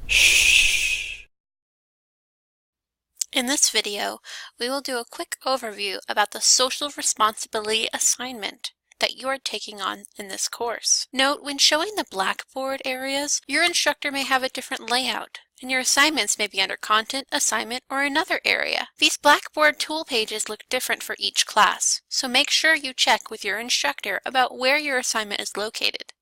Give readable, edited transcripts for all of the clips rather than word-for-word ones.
Shh. In this video, we will do a quick overview about the social responsibility assignment that you are taking on in this course. Note, when showing the Blackboard areas, your instructor may have a different layout, and your assignments may be under Content, Assignment, or another area. These Blackboard tool pages look different for each class, so make sure you check with your instructor about where your assignment is located.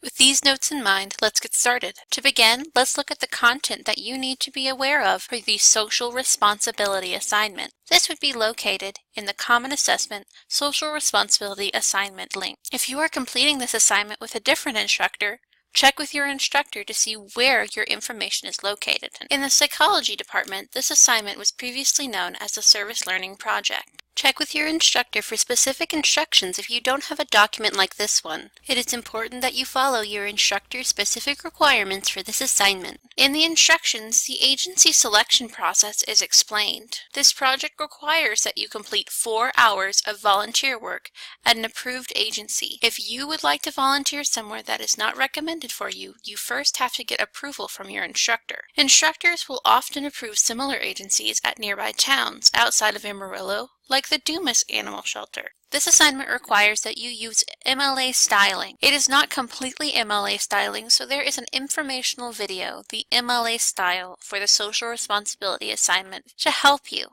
With these notes in mind, let's get started. To begin, let's look at the content that you need to be aware of for the social responsibility assignment. This would be located in the Common Assessment Social Responsibility Assignment link. If you are completing this assignment with a different instructor, check with your instructor to see where your information is located. In the psychology department, this assignment was previously known as the Service Learning Project. Check with your instructor for specific instructions if you don't have a document like this one. It is important that you follow your instructor's specific requirements for this assignment. In the instructions, the agency selection process is explained. This project requires that you complete 4 hours of volunteer work at an approved agency. If you would like to volunteer somewhere that is not recommended for you, you first have to get approval from your instructor. Instructors will often approve similar agencies at nearby towns outside of Amarillo, like the Dumas Animal Shelter. This assignment requires that you use MLA styling. It is not completely MLA styling, so there is an informational video, the MLA style for the social responsibility assignment, to help you.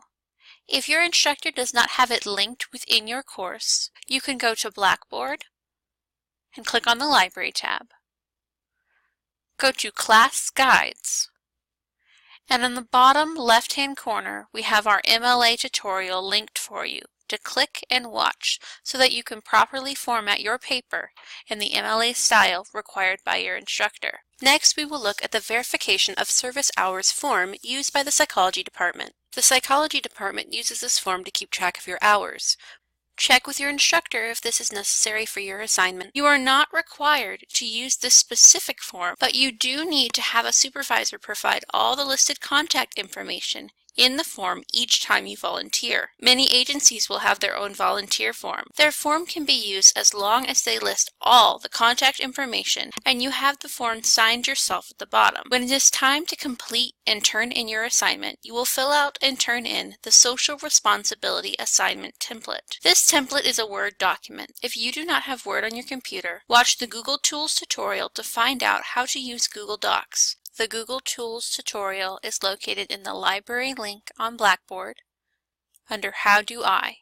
If your instructor does not have it linked within your course, you can go to Blackboard and click on the Library tab. Go to Class Guides. And in the bottom left-hand corner, we have our MLA tutorial linked for you to click and watch so that you can properly format your paper in the MLA style required by your instructor. Next, we will look at the verification of service hours form used by the psychology department. The psychology department uses this form to keep track of your hours. Check with your instructor if this is necessary for your assignment. You are not required to use this specific form, but you do need to have a supervisor provide all the listed contact information in the form each time you volunteer. Many agencies will have their own volunteer form. Their form can be used as long as they list all the contact information and you have the form signed yourself at the bottom. When it is time to complete and turn in your assignment, you will fill out and turn in the Social Responsibility Assignment template. This template is a Word document. If you do not have Word on your computer, watch the Google Tools tutorial to find out how to use Google Docs. The Google Tools tutorial is located in the library link on Blackboard under How Do I.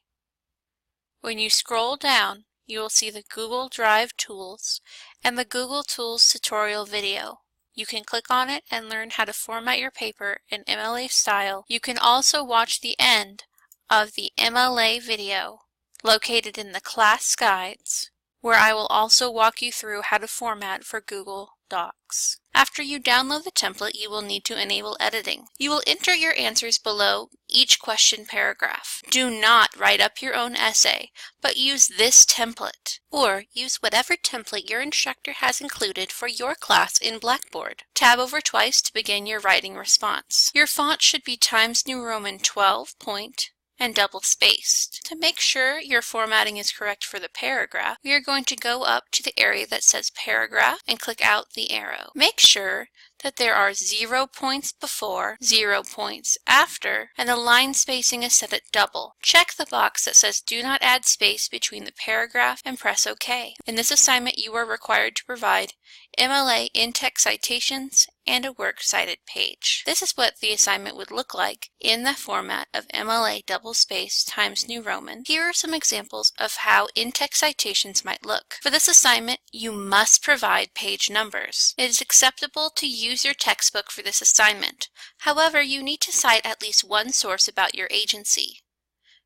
When you scroll down, you will see the Google Drive Tools and the Google Tools tutorial video. You can click on it and learn how to format your paper in MLA style. You can also watch the end of the MLA video located in the Class Guides, where I will also walk you through how to format for Google Docs. After you download the template, you will need to enable editing. You will enter your answers below each question paragraph. Do not write up your own essay, but use this template, or use whatever template your instructor has included for your class in Blackboard. Tab over twice to begin your writing response. Your font should be Times New Roman 12 point and double-spaced. To make sure your formatting is correct for the paragraph, we are going to go up to the area that says Paragraph and click out the arrow. Make sure that there are 0 points before, 0 points after, and the line spacing is set at double. Check the box that says Do not add space between the paragraph and press OK. In this assignment, you are required to provide MLA in-text citations and a works cited page. This is what the assignment would look like in the format of MLA double-spaced Times New Roman. Here are some examples of how in-text citations might look. For this assignment, you must provide page numbers. It is acceptable to use your textbook for this assignment. However, you need to cite at least one source about your agency.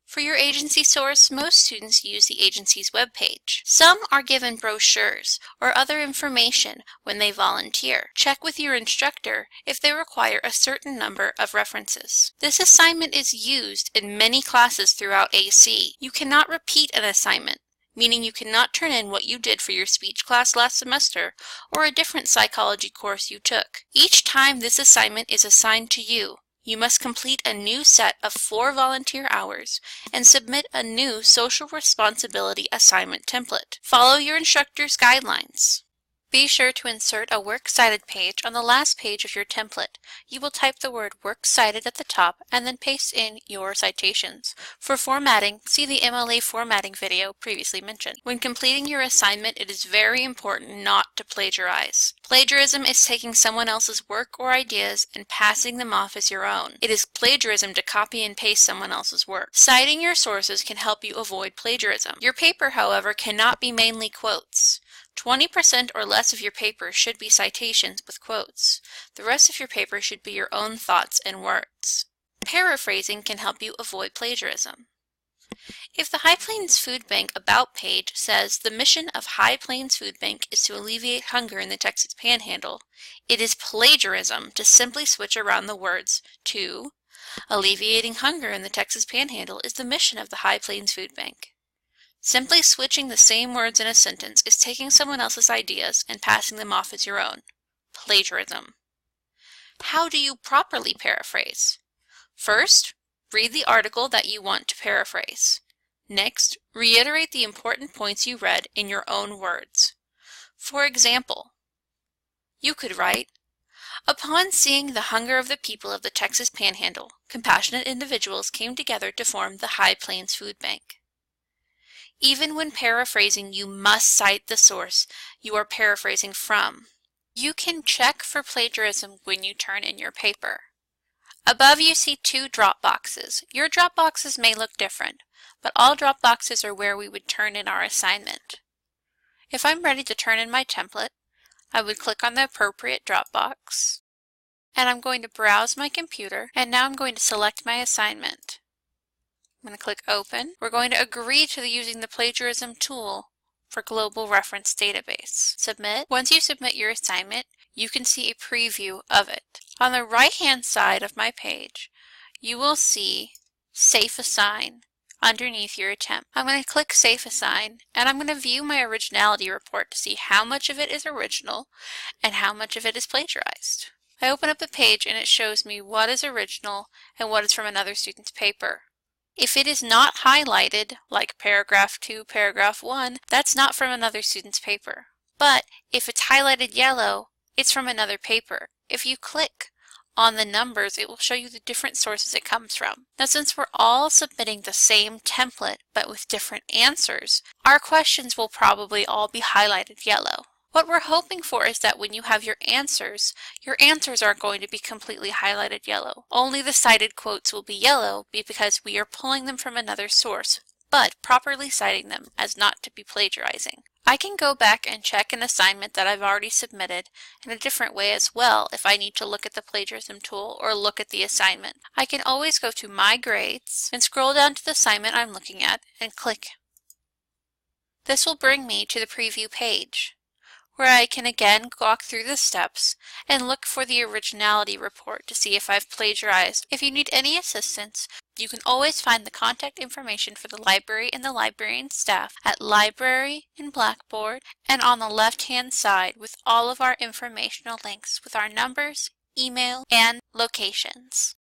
For your agency source, most students use the agency's webpage. Some are given brochures or other information when they volunteer. Check with your instructor if they require a certain number of references. This assignment is used in many classes throughout AC. You cannot repeat an assignment, meaning you cannot turn in what you did for your speech class last semester or a different psychology course you took. Each time this assignment is assigned to you, you must complete a new set of 4 volunteer hours and submit a new social responsibility assignment template. Follow your instructor's guidelines. Be sure to insert a Works Cited page on the last page of your template. You will type the word Works Cited at the top and then paste in your citations. For formatting, see the MLA formatting video previously mentioned. When completing your assignment, it is very important not to plagiarize. Plagiarism is taking someone else's work or ideas and passing them off as your own. It is plagiarism to copy and paste someone else's work. Citing your sources can help you avoid plagiarism. Your paper, however, cannot be mainly quotes. 20% or less of your paper should be citations with quotes. The rest of your paper should be your own thoughts and words. Paraphrasing can help you avoid plagiarism. If the High Plains Food Bank About page says the mission of High Plains Food Bank is to alleviate hunger in the Texas Panhandle, it is plagiarism to simply switch around the words to alleviating hunger in the Texas Panhandle is the mission of the High Plains Food Bank. Simply switching the same words in a sentence is taking someone else's ideas and passing them off as your own. Plagiarism. How do you properly paraphrase? First, read the article that you want to paraphrase. Next, reiterate the important points you read in your own words. For example, you could write, upon seeing the hunger of the people of the Texas Panhandle, compassionate individuals came together to form the High Plains Food Bank. Even when paraphrasing, you must cite the source you are paraphrasing from. You can check for plagiarism when you turn in your paper. Above you see two drop boxes. Your drop boxes may look different, but all drop boxes are where we would turn in our assignment. If I'm ready to turn in my template, I would click on the appropriate drop box, and I'm going to browse my computer, and now I'm going to select my assignment. I'm going to click Open. We're going to agree to using the plagiarism tool for Global Reference Database. Submit. Once you submit your assignment, you can see a preview of it. On the right-hand side of my page, you will see Safe Assign underneath your attempt. I'm going to click Safe Assign, and I'm going to view my originality report to see how much of it is original and how much of it is plagiarized. I open up the page and it shows me what is original and what is from another student's paper. If it is not highlighted, like paragraph 2, paragraph 1, that's not from another student's paper. But if it's highlighted yellow, it's from another paper. If you click on the numbers, it will show you the different sources it comes from. Now, since we're all submitting the same template but with different answers, our questions will probably all be highlighted yellow. What we're hoping for is that when you have your answers aren't going to be completely highlighted yellow. Only the cited quotes will be yellow because we are pulling them from another source, but properly citing them as not to be plagiarizing. I can go back and check an assignment that I've already submitted in a different way as well if I need to look at the plagiarism tool or look at the assignment. I can always go to My Grades and scroll down to the assignment I'm looking at and click. This will bring me to the preview page, where I can again walk through the steps and look for the originality report to see if I've plagiarized. If you need any assistance, you can always find the contact information for the library and the librarian staff at Library in Blackboard and on the left-hand side with all of our informational links with our numbers, email, and locations.